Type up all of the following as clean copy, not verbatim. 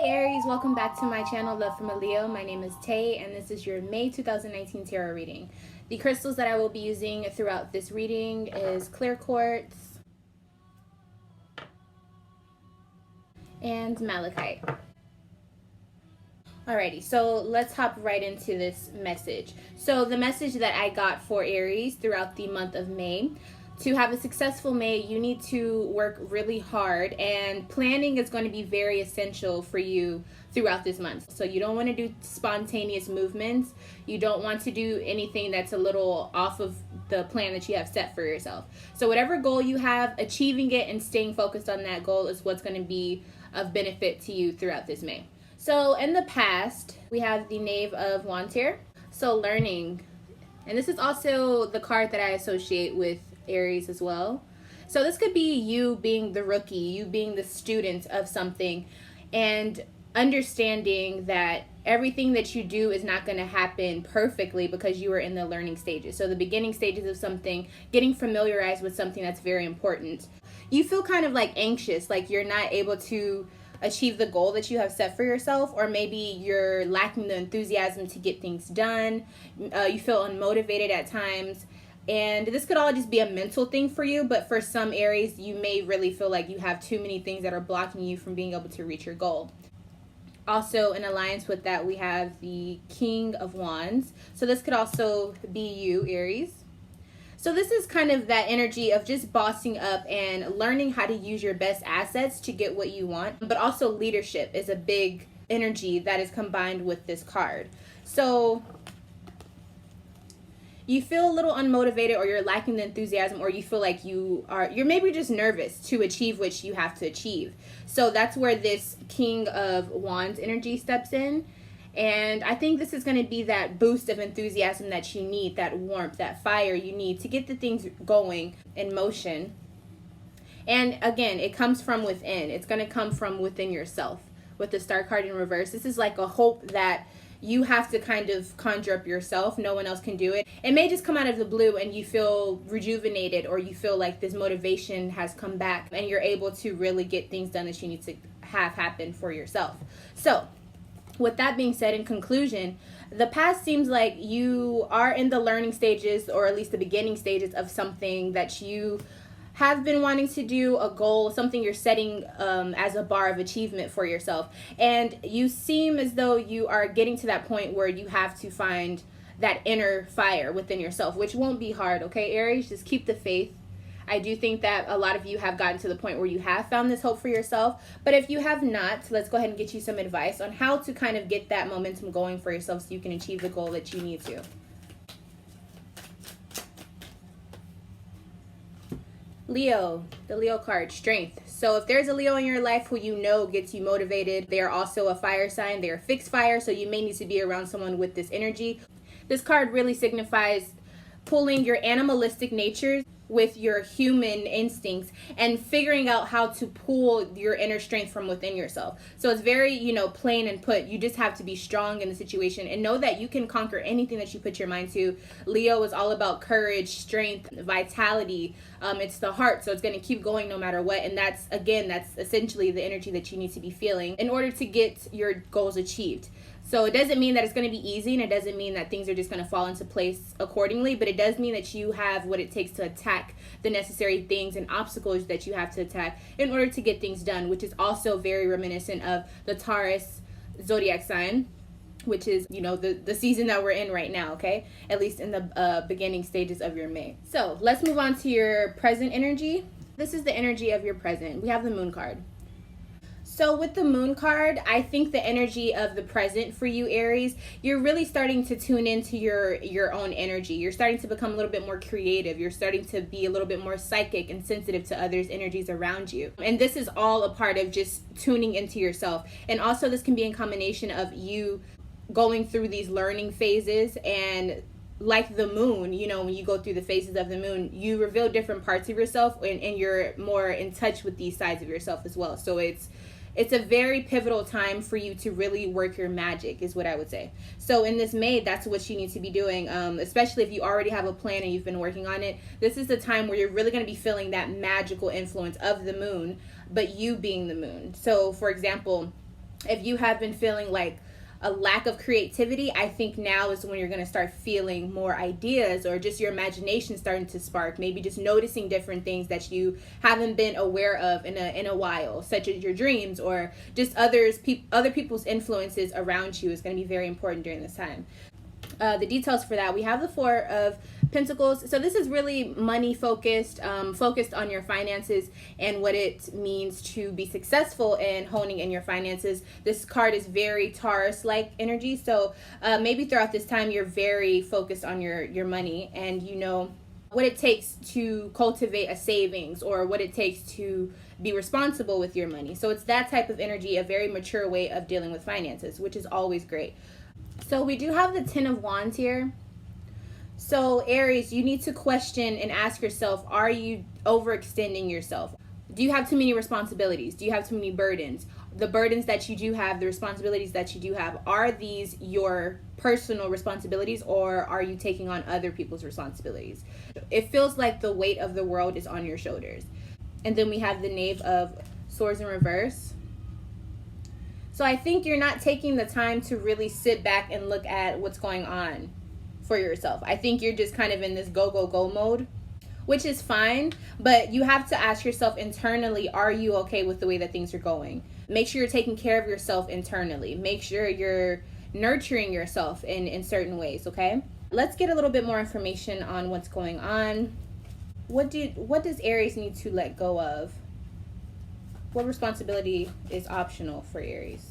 Aries, welcome back to my channel, Love from a Leo. My name is Tay, and this is your May 2019 tarot reading. The crystals that I will be using throughout this reading is clear quartz and malachite. Alrighty, so let's hop right into this message. So the message that I got for Aries throughout the month of May: to have a successful May, you need to work really hard, and planning is going to be very essential for you throughout this month. So you don't want to do spontaneous movements. You don't want to do anything that's a little off of the plan that you have set for yourself. So whatever goal you have, achieving it and staying focused on that goal is what's going to be of benefit to you throughout this May. So in the past, we have the Knave of Wands here. So learning. And this is also the card that I associate with Aries as well. So this could be you being the rookie, you being the student of something, and understanding that everything that you do is not going to happen perfectly because you are in the learning stages. So the beginning stages of something, getting familiarized with something, that's very important. You feel kind of like anxious, like you're not able to achieve the goal that you have set for yourself, or maybe you're lacking the enthusiasm to get things done. You feel unmotivated at times. And this could all just be a mental thing for you, but for some Aries, you may really feel like you have too many things that are blocking you from being able to reach your goal. Also, in alliance with that, we have the King of Wands. So this could also be you, Aries. So this is kind of that energy of just bossing up and learning how to use your best assets to get what you want. But also leadership is a big energy that is combined with this card. So you feel a little unmotivated, or you're lacking the enthusiasm, or you feel like you're maybe just nervous to achieve what you have to achieve. So that's where this King of Wands energy steps in. And I think this is going to be that boost of enthusiasm that you need, that warmth, that fire you need to get the things going in motion. And again, it comes from within. It's going to come from within yourself. With the Star card in reverse, this is like a hope that you have to kind of conjure up yourself. No one else can do it. It may just come out of the blue and you feel rejuvenated, or you feel like this motivation has come back and you're able to really get things done that you need to have happen for yourself. So with that being said, in conclusion, the past seems like you are in the learning stages, or at least the beginning stages of something that you have been wanting to do, a goal, something you're setting as a bar of achievement for yourself. And you seem as though you are getting to that point where you have to find that inner fire within yourself, which won't be hard, okay, Aries? Just keep the faith. I do think that a lot of you have gotten to the point where you have found this hope for yourself. But if you have not, let's go ahead and get you some advice on how to kind of get that momentum going for yourself so you can achieve the goal that you need to. Leo, the Leo card, strength. So if there's a Leo in your life who you know gets you motivated, they are also a fire sign. They are fixed fire, so you may need to be around someone with this energy. This card really signifies pulling your animalistic nature with your human instincts and figuring out how to pull your inner strength from within yourself. So it's very, plain and put. You just have to be strong in the situation and know that you can conquer anything that you put your mind to. Leo is all about courage, strength, vitality. It's the heart, so it's going to keep going no matter what. And that's essentially the energy that you need to be feeling in order to get your goals achieved. So it doesn't mean that it's going to be easy, and it doesn't mean that things are just going to fall into place accordingly, but it does mean that you have what it takes to attack the necessary things and obstacles that you have to attack in order to get things done, which is also very reminiscent of the Taurus zodiac sign, which is, the season that we're in right now, okay? At least in the beginning stages of your May. So let's move on to your present energy. This is the energy of your present. We have the Moon card. So with the Moon card, I think the energy of the present for you, Aries, you're really starting to tune into your own energy. You're starting to become a little bit more creative. You're starting to be a little bit more psychic and sensitive to others' energies around you. And this is all a part of just tuning into yourself. And also this can be in combination of you going through these learning phases, and like the moon, when you go through the phases of the moon, you reveal different parts of yourself, and you're more in touch with these sides of yourself as well. So it's a very pivotal time for you to really work your magic, is what I would say. So in this May, that's what you need to be doing, especially if you already have a plan and you've been working on it. This is the time where you're really going to be feeling that magical influence of the moon, but you being the moon. So for example, If you have been feeling like a lack of creativity, I think now is when you're going to start feeling more ideas, or just your imagination starting to spark, maybe just noticing different things that you haven't been aware of in a while, such as your dreams, or just other people's influences around you is going to be very important during this time. The details for that, we have the Four of Pentacles. So this is really money focused, focused on your finances and what it means to be successful in honing in your finances. This card is very Taurus like energy, so maybe throughout this time you're very focused on your money, and you know what it takes to cultivate a savings, or what it takes to be responsible with your money. So it's that type of energy, a very mature way of dealing with finances, which is always great. So we do have the Ten of Wands here. So Aries, you need to question and ask yourself, are you overextending yourself? Do you have too many responsibilities? Do you have too many burdens? The burdens that you do have, the responsibilities that you do have, are these your personal responsibilities, or are you taking on other people's responsibilities? It feels like the weight of the world is on your shoulders. And then we have the Knave of Swords in reverse. So I think you're not taking the time to really sit back and look at what's going on for yourself. I think you're just kind of in this go, go, go mode, which is fine. But you have to ask yourself internally, are you okay with the way that things are going? Make sure you're taking care of yourself internally. Make sure you're nurturing yourself in certain ways, okay? Let's get a little bit more information on what's going on. What does Aries need to let go of? What responsibility is optional for Aries?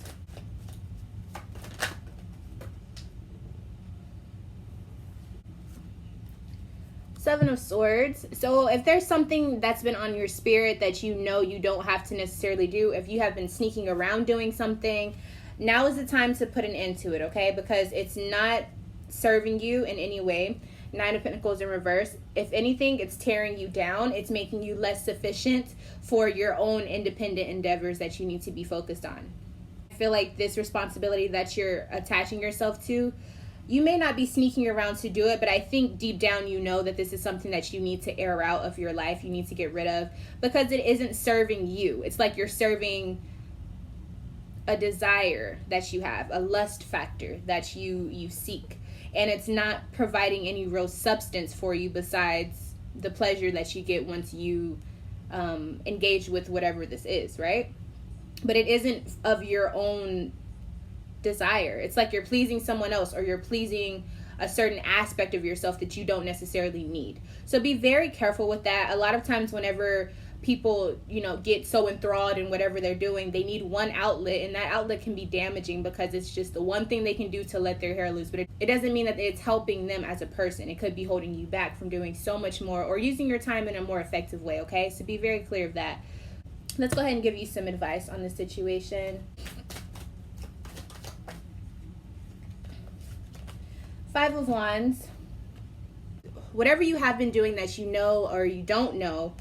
Seven of Swords. So if there's something that's been on your spirit that you know you don't have to necessarily do, if you have been sneaking around doing something, now is the time to put an end to it, okay? Because it's not serving you in any way. Nine of Pentacles in reverse. If anything, it's tearing you down. It's making you less sufficient for your own independent endeavors that you need to be focused on. I feel like this responsibility that you're attaching yourself to, you may not be sneaking around to do it, but I think deep down you know that this is something that you need to air out of your life. You need to get rid of, because it isn't serving you. It's like you're serving a desire that you have, a lust factor that you seek. And it's not providing any real substance for you besides the pleasure that you get once you engage with whatever this is, right? But it isn't of your own desire. It's like you're pleasing someone else, or you're pleasing a certain aspect of yourself that you don't necessarily need. So be very careful with that. A lot of times whenever people, get so enthralled in whatever they're doing, they need one outlet, and that outlet can be damaging because it's just the one thing they can do to let their hair loose. But it doesn't mean that it's helping them as a person. It could be holding you back from doing so much more, or using your time in a more effective way, okay? So be very clear of that. Let's go ahead and give you some advice on the situation. Five of Wands. Whatever you have been doing that you know or you don't know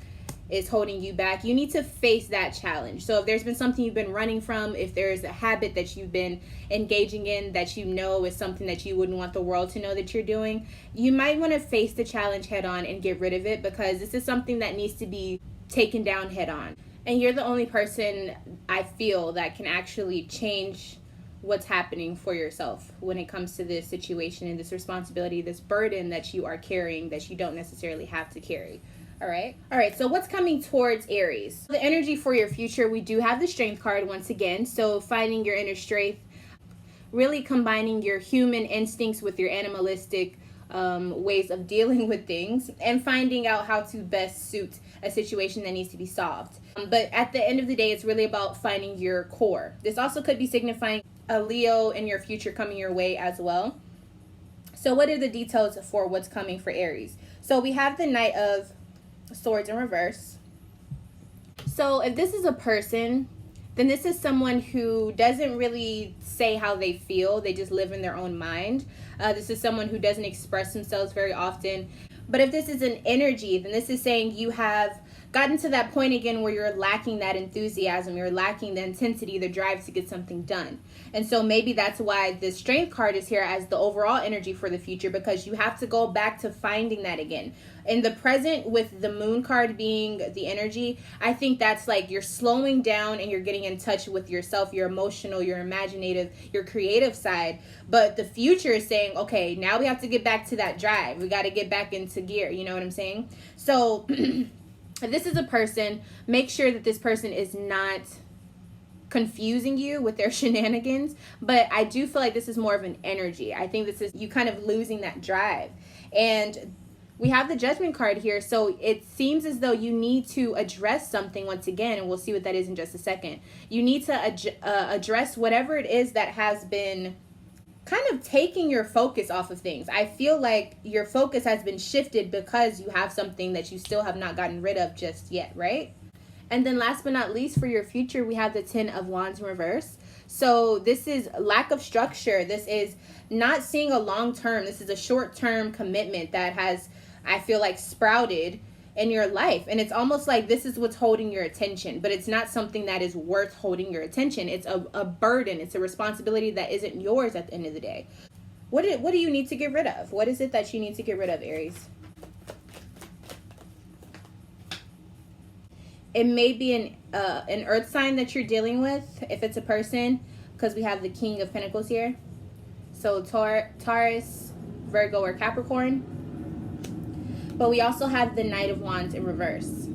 is holding you back, you need to face that challenge. So if there's been something you've been running from, if there's a habit that you've been engaging in that you know is something that you wouldn't want the world to know that you're doing, you might want to face the challenge head on and get rid of it, because this is something that needs to be taken down head on. And you're the only person, I feel, that can actually change what's happening for yourself when it comes to this situation and this responsibility, this burden that you are carrying that you don't necessarily have to carry. All right, so what's coming towards Aries? The energy for your future, we do have the Strength card once again. So finding your inner strength, really combining your human instincts with your animalistic ways of dealing with things, and finding out how to best suit a situation that needs to be solved. But at the end of the day, it's really about finding your core. This also could be signifying a Leo in your future coming your way as well. So what are the details for what's coming for Aries? So we have the Knight of Swords in reverse. So if this is a person, then this is someone who doesn't really say how they feel. They just live in their own mind. This is someone who doesn't express themselves very often. But if this is an energy, then this is saying you have gotten to that point again where you're lacking that enthusiasm, you're lacking the intensity, the drive to get something done. And so maybe that's why the Strength card is here as the overall energy for the future, because you have to go back to finding that again. In the present, with the Moon card being the energy, I think that's like you're slowing down and you're getting in touch with yourself, your emotional, your imaginative, your creative side. But the future is saying, okay, now we have to get back to that drive. We got to get back into gear. You know what I'm saying? So if this is a person, make sure that this person is not confusing you with their shenanigans. But I do feel like this is more of an energy. I think this is you kind of losing that drive. And we have the Judgment card here, so it seems as though you need to address something once again, and we'll see what that is in just a second. You need to address whatever it is that has been kind of taking your focus off of things. I feel like your focus has been shifted because you have something that you still have not gotten rid of just yet, right? And then last but not least, for your future, we have the 10 of Wands in reverse. So this is lack of structure. This is not seeing a long term. This is a short term commitment that has, I feel like, sprouted in your life. And it's almost like this is what's holding your attention, but it's not something that is worth holding your attention. It's a burden. It's a responsibility that isn't yours at the end of the day. What do you need to get rid of? What is it that you need to get rid of, Aries? It may be an earth sign that you're dealing with, if it's a person, because we have the King of Pentacles here. So Taurus, Virgo, or Capricorn. But we also have the Knight of Wands in reverse.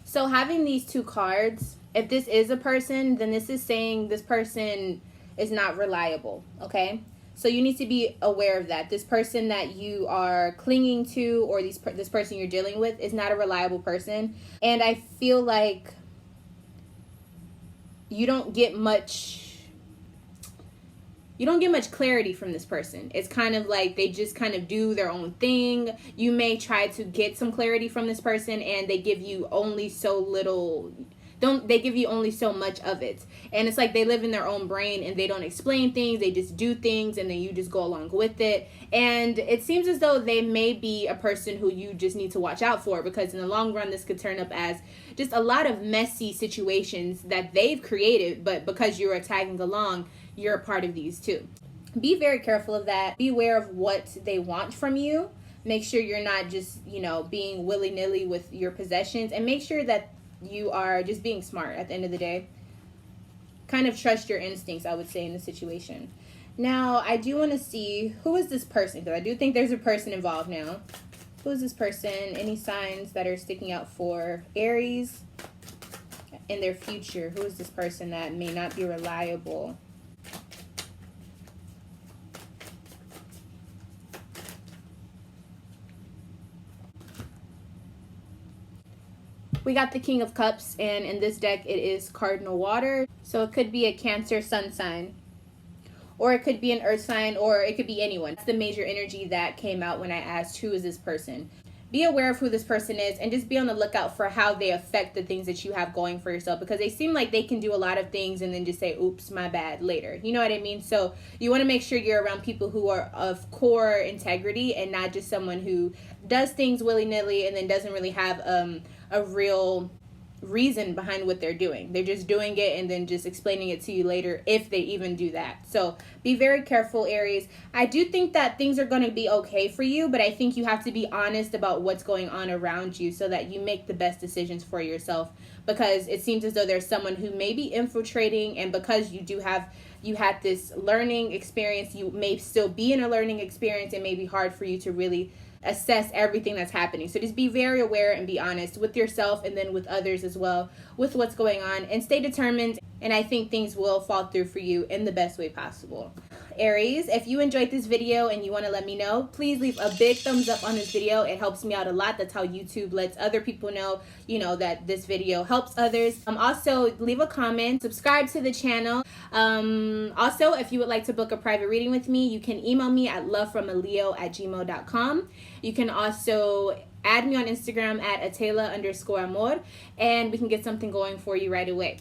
So having these two cards, if this is a person, then this is saying this person is not reliable, okay? So you need to be aware of that. This person that you are clinging to, or this person you're dealing with, is not a reliable person. And I feel like you don't get much clarity from this person. It's kind of like they just kind of do their own thing. You may try to get some clarity from this person, and they give you only so little. They give you only so much of it. And it's like they live in their own brain and they don't explain things. They just do things and then you just go along with it. And it seems as though they may be a person who you just need to watch out for, because in the long run, this could turn up as just a lot of messy situations that they've created. But because you're tagging along, you're a part of these too. Be very careful of that. Be aware of what they want from you. Make sure you're not just, being willy-nilly with your possessions, and make sure that you are just being smart at the end of the day. Kind of trust your instincts, I would say, in the situation. Now, I do want to see, who is this person? Because I do think there's a person involved now. Who is this person? Any signs that are sticking out for Aries in their future? Who is this person that may not be reliable? We got the King of Cups, and in this deck, it is cardinal water. So it could be a Cancer sun sign, or it could be an earth sign, or it could be anyone. That's the major energy that came out when I asked, who is this person? Be aware of who this person is, and just be on the lookout for how they affect the things that you have going for yourself, because they seem like they can do a lot of things and then just say, oops, my bad, later. You know what I mean? So you want to make sure you're around people who are of core integrity, and not just someone who does things willy-nilly and then doesn't really have a real reason behind what they're doing. They're just doing it and then just explaining it to you later, if they even do that. So be very careful, Aries. I do think that things are going to be okay for you, but I think you have to be honest about what's going on around you so that you make the best decisions for yourself, because it seems as though there's someone who may be infiltrating, and because you had this learning experience, you may still be in a learning experience. It may be hard for you to really assess everything that's happening. So just be very aware and be honest with yourself, and then with others as well, with what's going on, and stay determined. And I think things will fall through for you in the best way possible. Aries, if you enjoyed this video and you want to let me know, please leave a big thumbs up on this video. It helps me out a lot. That's how YouTube lets other people know, that this video helps others. Also, leave a comment, subscribe to the channel. Also, if you would like to book a private reading with me, you can email me at lovefromaleo@gmail.com. You can also add me on Instagram at Atela_amor, and we can get something going for you right away.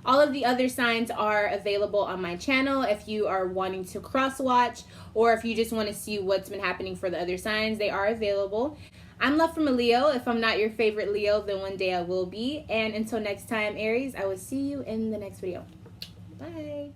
All of the other signs are available on my channel if you are wanting to cross watch, or if you just want to see what's been happening for the other signs, they are available. I'm love from a Leo. If I'm not your favorite Leo, then one day I will be. And until next time, Aries, I will see you in the next video. Bye.